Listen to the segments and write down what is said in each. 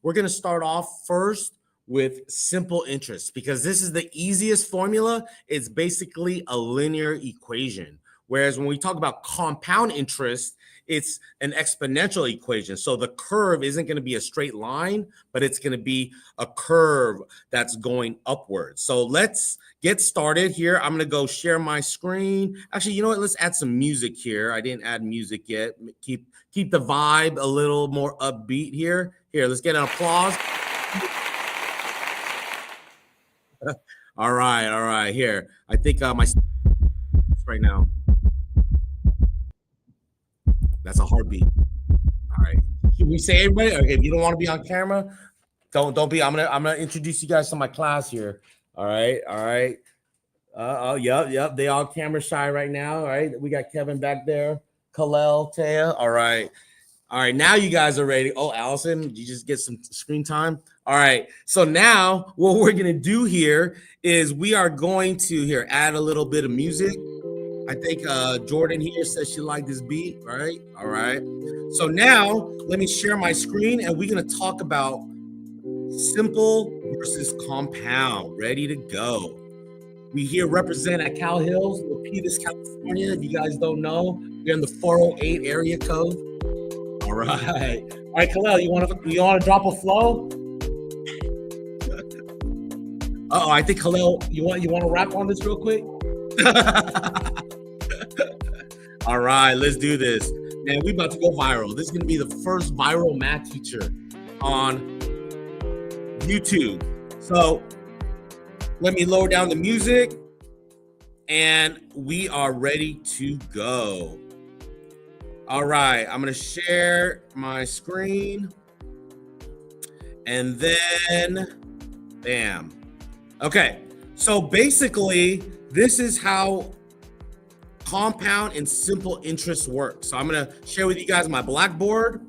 we're going to start off first with simple interest because this is the easiest formula. It's basically a linear equation. Whereas when we talk about compound interest, it's an exponential equation. So the curve isn't going to be a straight line, but it's going to be a curve that's going upwards. So let's get started here. I'm going to go share my screen. Actually, you know what? Let's add some music here. I didn't add music yet. Keep the vibe a little more upbeat here. Here, let's get an applause. All right. Here, I think my right now. That's a heartbeat. All right. Should we say everybody? Okay, if you don't want to be on camera, don't be. I'm gonna introduce you guys to my class here. All right. Oh, yep. They all camera shy right now. All right. We got Kevin back there. Kalel, Taya. All right. Now you guys are ready. Oh, Allison, did you just get some screen time? All right. So now what we're going to do here is we are going to here add a little bit of music. I think Jordan here says she liked this beat, right? All right. So now let me share my screen and we're going to talk about simple versus compound. Ready to go. We here represent at Cal Hills, Milpitas, California. If you guys don't know, we're in the 408 area code. All right, Kalel, you want to drop a flow? I think Kalel, you want to rap on this real quick? All right, let's do this. Man, we about to go viral. This is gonna be the first viral math teacher on YouTube. So let me lower down the music, and we are ready to go. All right, I'm gonna share my screen and then bam. Okay, so basically this is how compound and simple interest work. So I'm gonna share with you guys my Blackboard,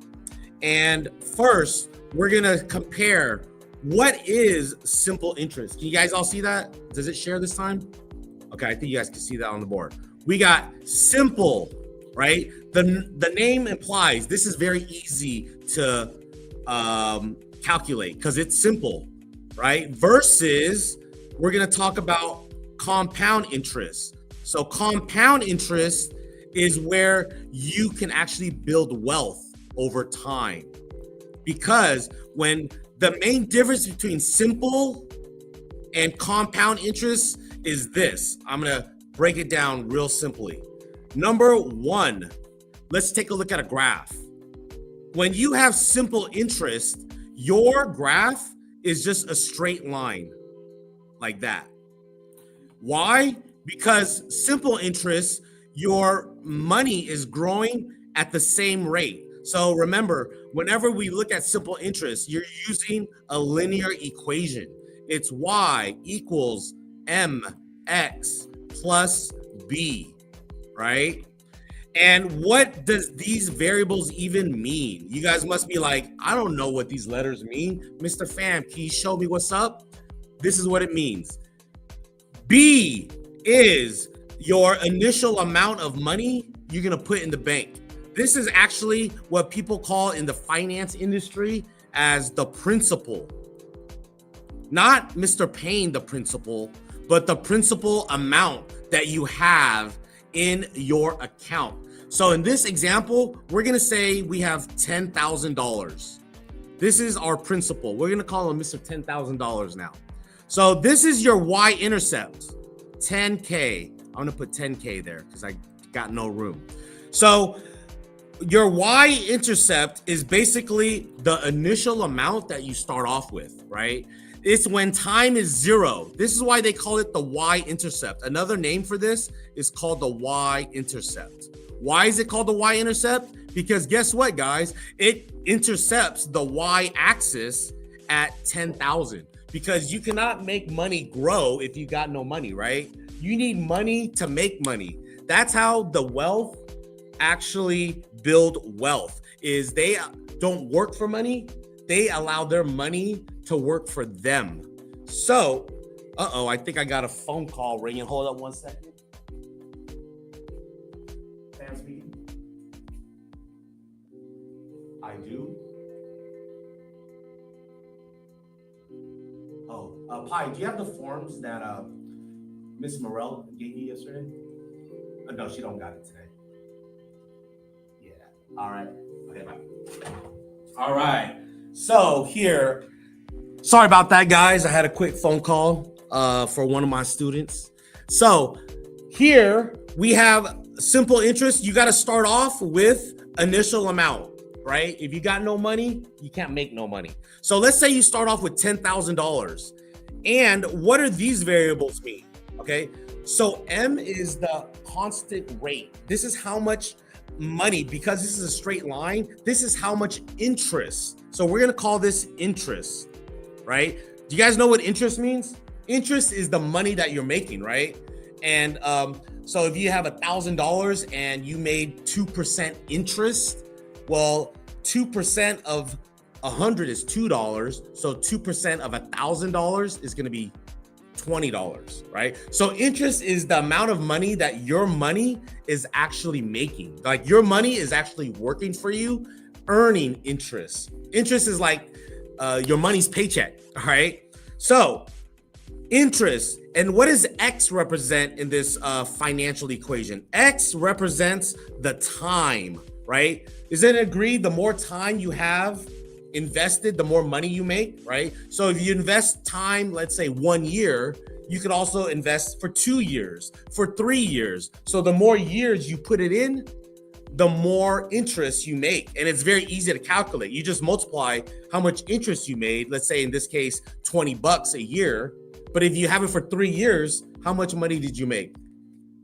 and first we're gonna compare what is simple interest. Can you guys all see that? Does it share this time? Okay, I think you guys can see that on the board. We got simple, right? The name implies this is very easy to calculate because it's simple, right? Versus we're going to talk about compound interest. So compound interest is where you can actually build wealth over time. Because when the main difference between simple and compound interest is this. I'm going to break it down real simply. Number one, let's take a look at a graph. When you have simple interest, your graph is just a straight line like that. Why? Because simple interest, your money is growing at the same rate. So remember, whenever we look at simple interest, you're using a linear equation. It's y equals mx plus b, right? And what does these variables even mean? You guys must be like, I don't know what these letters mean. Mr. Pham, can you show me what's up? This is what it means. B is your initial amount of money you're gonna put in the bank. This is actually what people call in the finance industry as the principal. Not Mr. Payne, the principal, but the principal amount that you have in your account. So in this example, we're gonna say we have $10,000. This is our principal. We're gonna call him Mr. $10,000 now. So this is your y-intercept, 10K. I'm gonna put 10K there because I got no room. So your y-intercept is basically the initial amount that you start off with, right? It's when time is zero. This is why they call it the y-intercept. Another name for this is called the y-intercept. Why is it called the y-intercept? Because guess what, guys? It intercepts the y-axis at 10,000. Because you cannot make money grow if you got no money, right? You need money to make money. That's how the wealth actually build wealth, is they don't work for money. They allow their money to work for them. So, I think I got a phone call ringing. Hold up one second. Pham speaking. I do. Pi, do you have the forms that Miss Morell gave you yesterday? No, she don't got it today. Yeah. All right. Okay, bye. All right. So here, sorry about that, guys. I had a quick phone call for one of my students. So here we have simple interest. You got to start off with initial amount, right? If you got no money, you can't make no money. So let's say you start off with $10,000. And what are these variables mean? Okay. So M is the constant rate. This is how much money, because this is a straight line, this is how much interest. So we're going to call this interest, right? Do you guys know what interest means? Interest is the money that you're making, right? And so if you have $1,000 and you made 2% interest, well, 2% of 100 is $2. So 2% of $1,000 is going to be $20, right? So interest is the amount of money that your money is actually making. Like your money is actually working for you, earning interest. Interest is like your money's paycheck, all right? So interest, and what does X represent in this financial equation? X represents the time, right? Is it agreed the more time you have invested, the more money you make, right? So if you invest time, let's say 1 year, you could also invest for 2 years, for 3 years. So the more years you put it in, the more interest you make. And it's very easy to calculate. You just multiply how much interest you made. Let's say in this case, $20 a year. But if you have it for 3 years, how much money did you make?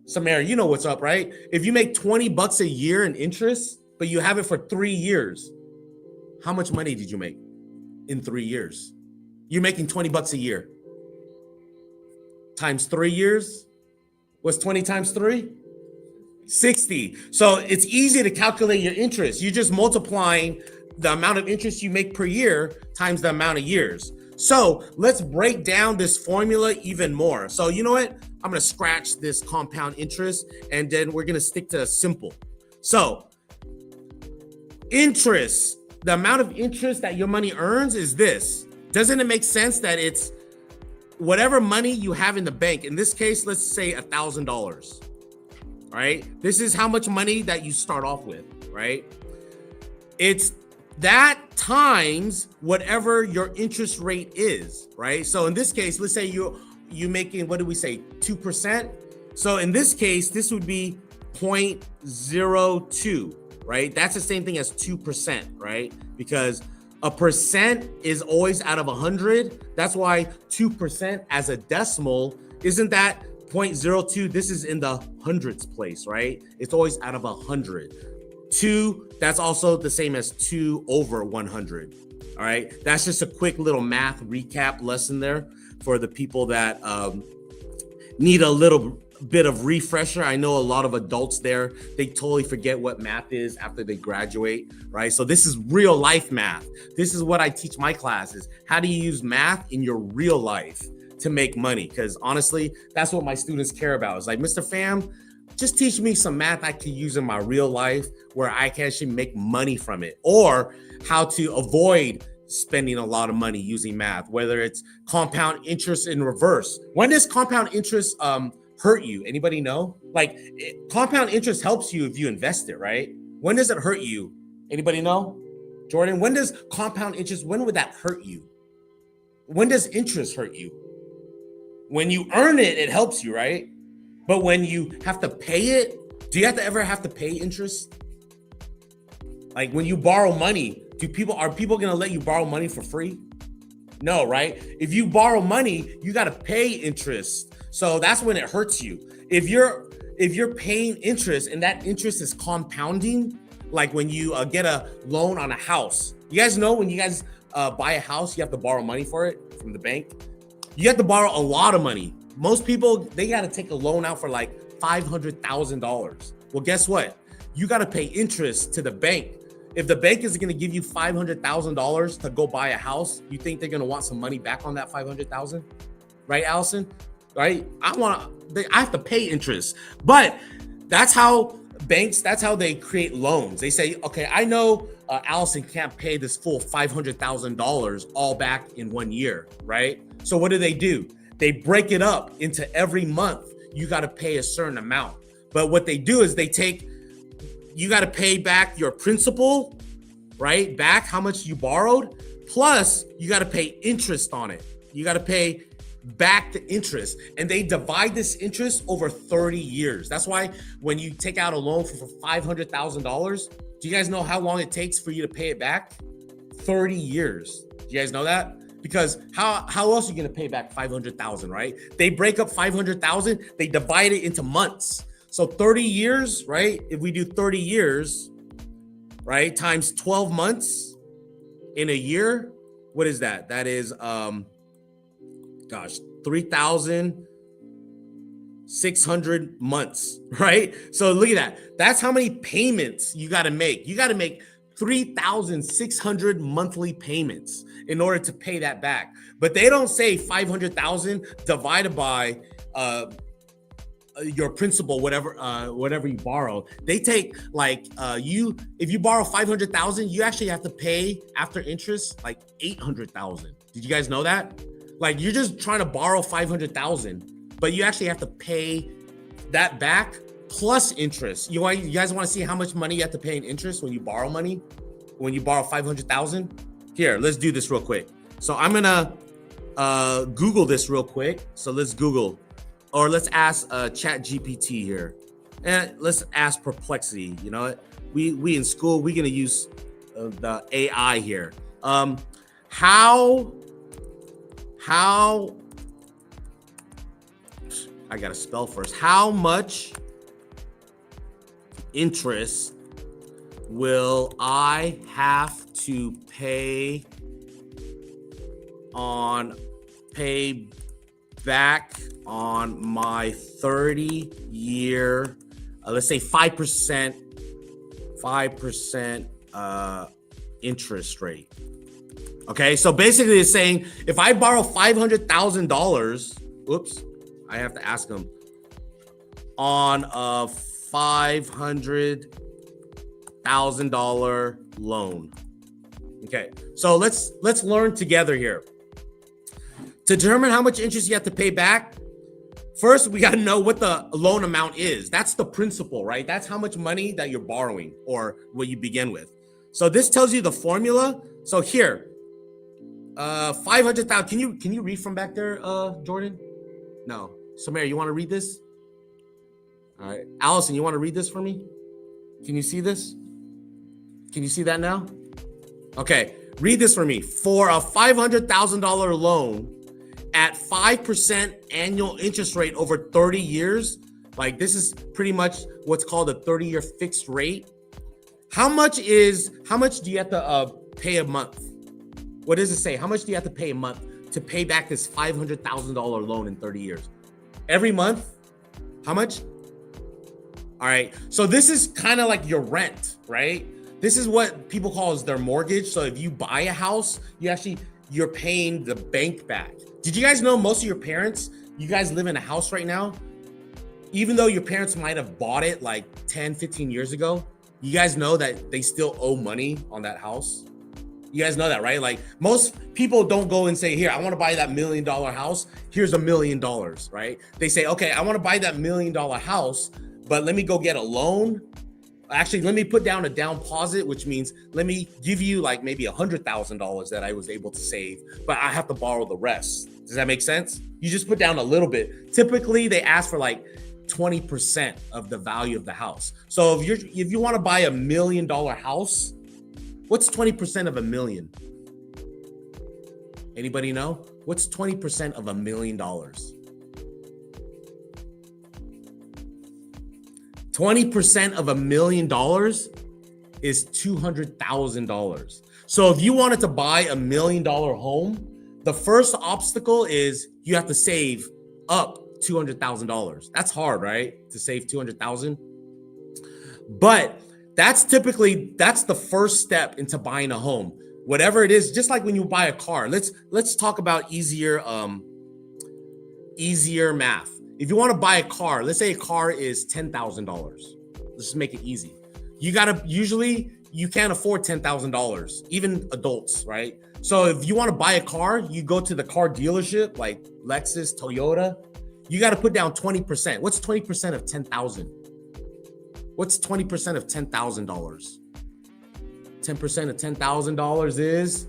Samara, you know what's up, right? If you make $20 a year in interest, but you have it for 3 years, how much money did you make in 3 years? You're making $20 a year. Times 3 years? What's 20 times 3? 60. So it's easy to calculate your interest. You're just multiplying the amount of interest you make per year times the amount of years. So let's break down this formula even more. So you know what? I'm going to scratch this compound interest and then we're going to stick to simple. So interest, the amount of interest that your money earns is this. Doesn't it make sense that it's whatever money you have in the bank? In this case, let's say $1,000. Right? This is how much money that you start off with, right? It's that times whatever your interest rate is, right? So in this case, let's say you making, what do we say, 2%? So in this case, this would be 0.02, right? That's the same thing as 2%, right? Because a percent is always out of 100. That's why 2% as a decimal, isn't that 0.02? This is in the hundreds place, right? It's always out of 100. 2, that's also the same as 2 over 100. All right. That's just a quick little math recap lesson there for the people that need a little bit of refresher. I know a lot of adults there, they totally forget what math is after they graduate, right? So this is real life math. This is what I teach my classes. How do you use math in your real life to make money? Because honestly, that's what my students care about. It's like, Mr. Pham, just teach me some math I can use in my real life where I can actually make money from it, or how to avoid spending a lot of money using math, whether it's compound interest in reverse. When does compound interest hurt you? Anybody know? Like compound interest helps you if you invest it, right? When does it hurt you? Anybody know? Jordan, when does compound interest, when would that hurt you? When does interest hurt you? When you earn it, it helps you, right? But when you have to pay it, do you ever have to pay interest? Like when you borrow money, are people going to let you borrow money for free? No, right? If you borrow money, you got to pay interest. So that's when it hurts you. If you're paying interest and that interest is compounding, like when you get a loan on a house. You guys know when you guys buy a house, you have to borrow money for it from the bank. You have to borrow a lot of money. Most people, they got to take a loan out for like $500,000. Well, guess what? You got to pay interest to the bank. If the bank is going to give you $500,000 to go buy a house, you think they're going to want some money back on that $500,000? Right, Allison? Right? I have to pay interest. But that's how banks, that's how they create loans. They say, okay, I know Allison can't pay this full $500,000 all back in 1 year, right? So what do? They break it up into every month. You got to pay a certain amount. But what they do is you got to pay back your principal, right? Back how much you borrowed, plus you got to pay interest on it. You got to pay back the interest, and they divide this interest over 30 years. That's why when you take out a loan for $500,000, do you guys know how long it takes for you to pay it back? 30 years. Do you guys know that? Because how else are you going to pay back 500,000, right? They break up 500,000, they divide it into months. So 30 years, right? If we do 30 years, right, times 12 months in a year, what is that? That is 3,600 months, right? So look at that. That's how many payments you got to make. You got to make 3,600 monthly payments in order to pay that back. But they don't say 500,000 divided by your principal, whatever you borrow. They take if you borrow 500,000, you actually have to pay after interest like 800,000. Did you guys know that? Like, you're just trying to borrow 500,000, but you actually have to pay that back plus interest. You guys want to see how much money you have to pay in interest when you borrow money? When you borrow 500,000? Here, let's do this real quick. So I'm gonna Google this real quick. So let's Google, or let's ask ChatGPT here, and let's ask Perplexity. You know, we in school, we're gonna use the AI here. How I gotta spell first. How much interest will I have to pay back on my 30-year, let's say 5% interest rate? Okay, so basically it's saying if I borrow $500,000, whoops, I have to ask them, on a $500,000 loan. Okay, so let's learn together here. To determine how much interest you have to pay back, first we got to know what the loan amount is. That's the principal, right? That's how much money that you're borrowing, or what you begin with. So this tells you the formula. So here, 500,000. Can you read from back there, Jordan? No. Samara, you want to read this? All right. Allison, you want to read this for me? Can you see this? Can you see that now? Okay. Read this for me. For a $500,000 loan at 5% annual interest rate over 30 years, like this is pretty much what's called a 30-year fixed rate. How much do you have to pay a month? What does it say? How much do you have to pay a month to pay back this $500,000 loan in 30 years? Every month? How much? All right. So this is kind of like your rent, right? This is what people call as their mortgage. So if you buy a house, you're paying the bank back. Did you guys know most of your parents, you guys live in a house right now, even though your parents might have bought it like 10, 15 years ago, you guys know that they still owe money on that house? You guys know that, right? Like, most people don't go and say, here, I want to buy that $1 million house. Here's $1 million, right? They say, okay, I want to buy that $1 million house, but let me go get a loan. Actually, let me put down a down deposit, which means let me give you like maybe $100,000 that I was able to save, but I have to borrow the rest. Does that make sense? You just put down a little bit. Typically, they ask for like 20% of the value of the house. So if you want to buy $1 million house, what's 20% of $1 million? Anybody know? What's 20% of $1 million? 20% of $1 million is $200,000. So if you wanted to buy $1 million home, the first obstacle is you have to save up $200,000. That's hard, right? To save $200,000. But that's the first step into buying a home. Whatever it is, just like when you buy a car. Let's talk about easier math. If you want to buy a car, let's say a car is $10,000. Let's just make it easy. You gotta usually you can't afford $10,000, even adults, right? So if you want to buy a car, you go to the car dealership like Lexus, Toyota, you got to put down 20%. What's 20% of 10,000? What's 20% of $10,000? 10% of $10,000 is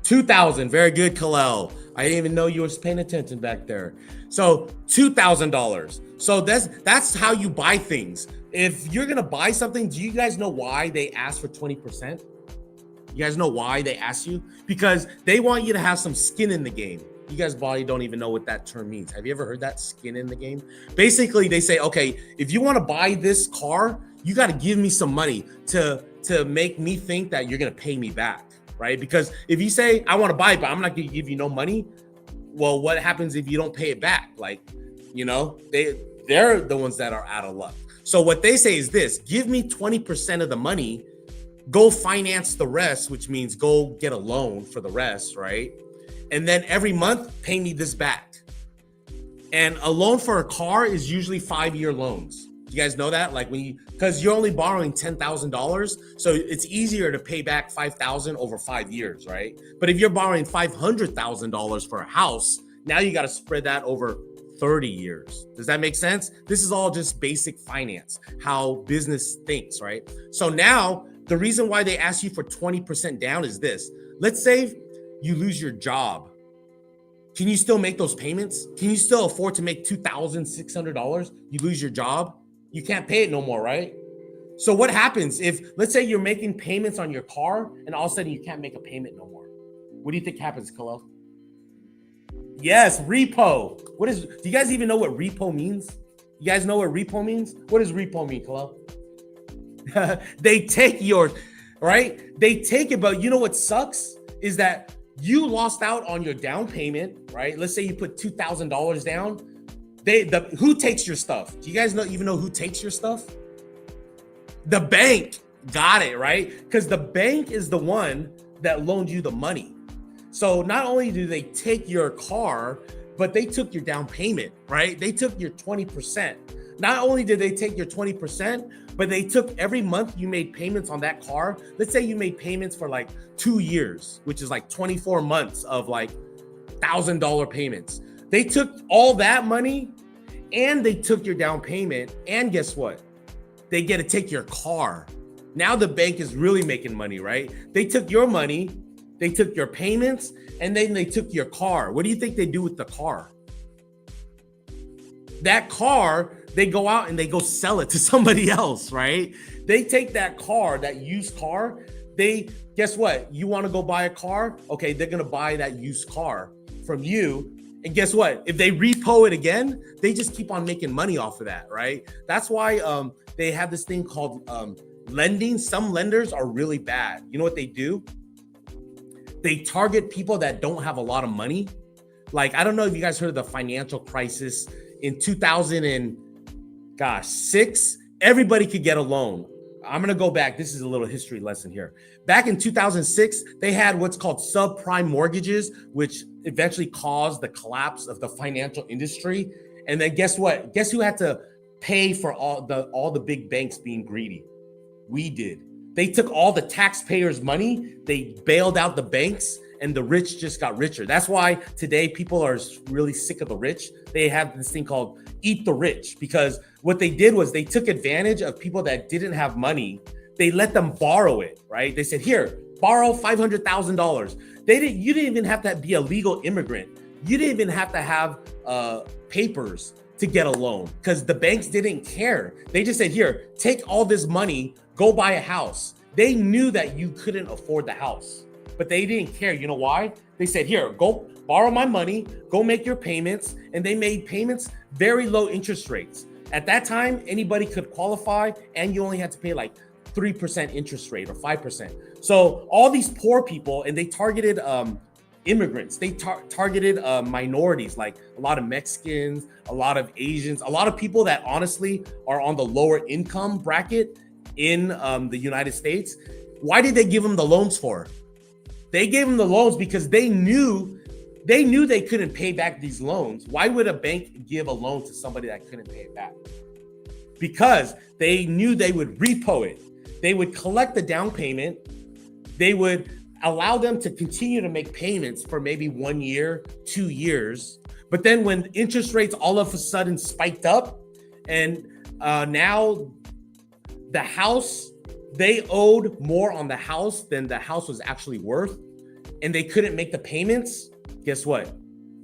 2,000. Very good, Kalel. I didn't even know you were paying attention back there. So $2,000. So that's how you buy things. If you're gonna buy something, do you guys know why they ask for 20%? You guys know why they ask you? Because they want you to have some skin in the game. You guys probably don't even know what that term means. Have you ever heard that, skin in the game? Basically, they say, okay, if you want to buy this car, you got to give me some money to make me think that you're going to pay me back, right? Because if you say, I want to buy it, but I'm not going to give you no money, well, what happens if you don't pay it back? Like, you know, they're the ones that are out of luck. So what they say is this: give me 20% of the money, go finance the rest, which means go get a loan for the rest, right? And then every month, pay me this back. And a loan for a car is usually 5-year loans. You guys know that? Like because you're only borrowing $10,000, so it's easier to pay back $5,000 over 5 years, right? But if you're borrowing $500,000 for a house, now you got to spread that over 30 years. Does that make sense? This is all just basic finance, how business thinks, right? So now the reason why they ask you for 20% down is this. Let's say you lose your job. Can you still make those payments? Can you still afford to make $2,600? You lose your job, you can't pay it no more, right? So what happens if, let's say you're making payments on your car and all of a sudden you can't make a payment no more? What do you think happens, Kalel? Yes, repo. Do you guys even know what repo means? You guys know what repo means? What does repo mean, Kalel? They take yours, right? They take it, but you know what sucks is that you lost out on your down payment, right? Let's say you put $2,000 down. Who takes your stuff? Do you guys even know who takes your stuff? The bank. Got it, right? Because the bank is the one that loaned you the money. So not only do they take your car, but they took your down payment, right? They took your 20%. Not only did they take your 20%, but they took every month you made payments on that car. Let's say you made payments for like 2 years, which is like 24 months of like $1,000 payments. They took all that money and they took your down payment. And guess what? They get to take your car. Now the bank is really making money, right? They took your money, they took your payments, and then they took your car. What do you think they do with the car? That car, they go out and they go sell it to somebody else, right? They take that car, that used car, guess what? You want to go buy a car? Okay, they're going to buy that used car from you. And guess what? If they repo it again, they just keep on making money off of that, right? That's why they have this thing called lending. Some lenders are really bad. You know what they do? They target people that don't have a lot of money. Like, I don't know if you guys heard of the financial crisis in 2006. Everybody could get a loan. I'm going to go back. This is a little history lesson here. Back in 2006, they had what's called subprime mortgages, which eventually caused the collapse of the financial industry. And then guess what? Guess who had to pay for all the big banks being greedy? We did. They took all the taxpayers' money, they bailed out the banks, and the rich just got richer. That's why today people are really sick of the rich. They have this thing called eat the rich, because what they did was they took advantage of people that didn't have money. They let them borrow it, right? They said, here, borrow $500,000. You didn't even have to be a legal immigrant. You didn't even have to have papers to get a loan, because the banks didn't care. They just said, here, take all this money, go buy a house. They knew that you couldn't afford the house, but they didn't care. You know why? They said, here, go borrow my money, go make your payments. And they made payments, very low interest rates. At that time, anybody could qualify, and you only had to pay like 3% interest rate or 5%. So all these poor people, and they targeted immigrants, they targeted minorities, like a lot of Mexicans, a lot of Asians, a lot of people that honestly are on the lower income bracket in the United States. Why did they give them the loans for? They gave them the loans because they knew they couldn't pay back these loans. Why would a bank give a loan to somebody that couldn't pay it back? Because they knew they would repo it. they would collect the down payment. They would allow them to continue to make payments for maybe 1 year, 2 years. But then when interest rates all of a sudden spiked up, and now the house, they owed more on the house than the house was actually worth, and they couldn't make the payments. Guess what?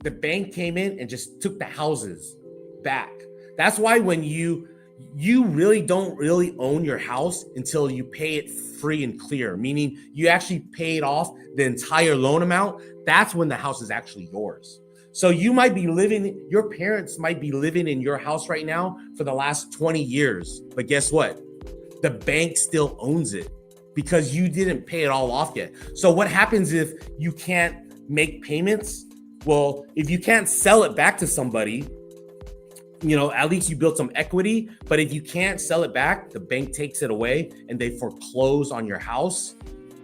The bank came in and just took the houses back. That's why when you really don't really own your house until you pay it free and clear, meaning you actually paid off the entire loan amount. That's when the house is actually yours. So you might be living, your parents might be living in your house right now for the last 20 years. But guess what? The bank still owns it because you didn't pay it all off yet. So what happens if you can't make payments? Well, if you can't sell it back to somebody, at least you built some equity. But if you can't sell it back, the bank takes it away and they foreclose on your house.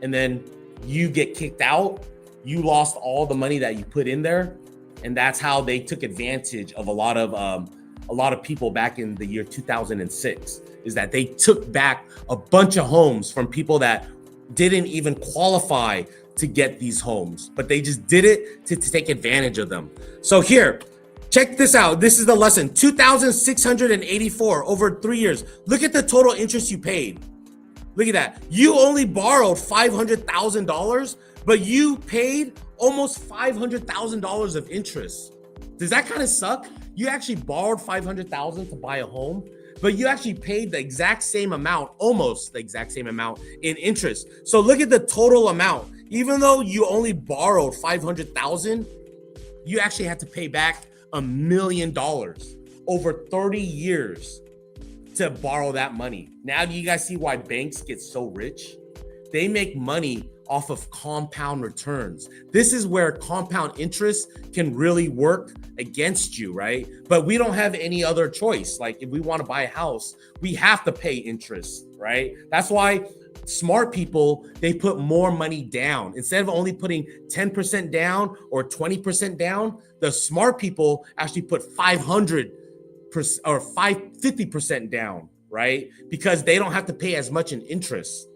And then you get kicked out. You lost all the money that you put in there. And that's how they took advantage of a lot of people back in the year 2006, is that they took back a bunch of homes from people that didn't even qualify to get these homes, but they just did it to take advantage of them. So here, check this out. This is the lesson. 2,684 over 3 years. Look at the total interest you paid. Look at that. You only borrowed $500,000, but you paid almost $500,000 of interest. Does that kind of suck? You actually borrowed $500,000 to buy a home, but you actually paid the exact same amount, almost the exact same amount in interest. So look at the total amount. Even though you only borrowed $500,000, you actually had to pay back $1 million over 30 years to borrow that money. Now, do you guys see why banks get so rich? They make money off of compound returns. This is where compound interest can really work against you, right? But we don't have any other choice. Like if we want to buy a house, we have to pay interest, right? That's why smart people, they put more money down. Instead of only putting 10% down or 20% down, the smart people actually put 500% or 50% down, right? Because they don't have to pay as much in interest.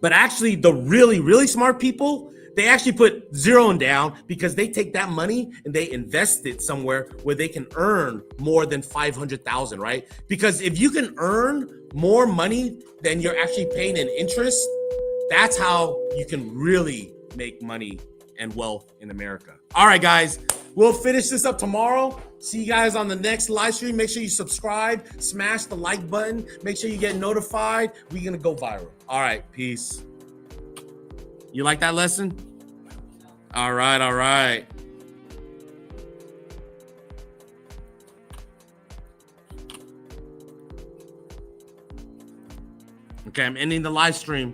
But actually, the really, really smart people, they actually put zero down because they take that money and they invest it somewhere where they can earn more than 500,000, right? Because if you can earn more money than you're actually paying in interest, that's how you can really make money and wealth in America. All right, guys, we'll finish this up tomorrow. See you guys on the next live stream. Make sure you subscribe, smash the like button, make sure you get notified. We're gonna go viral. All right, peace. You like that lesson? All right, all right. Okay, I'm ending the live stream.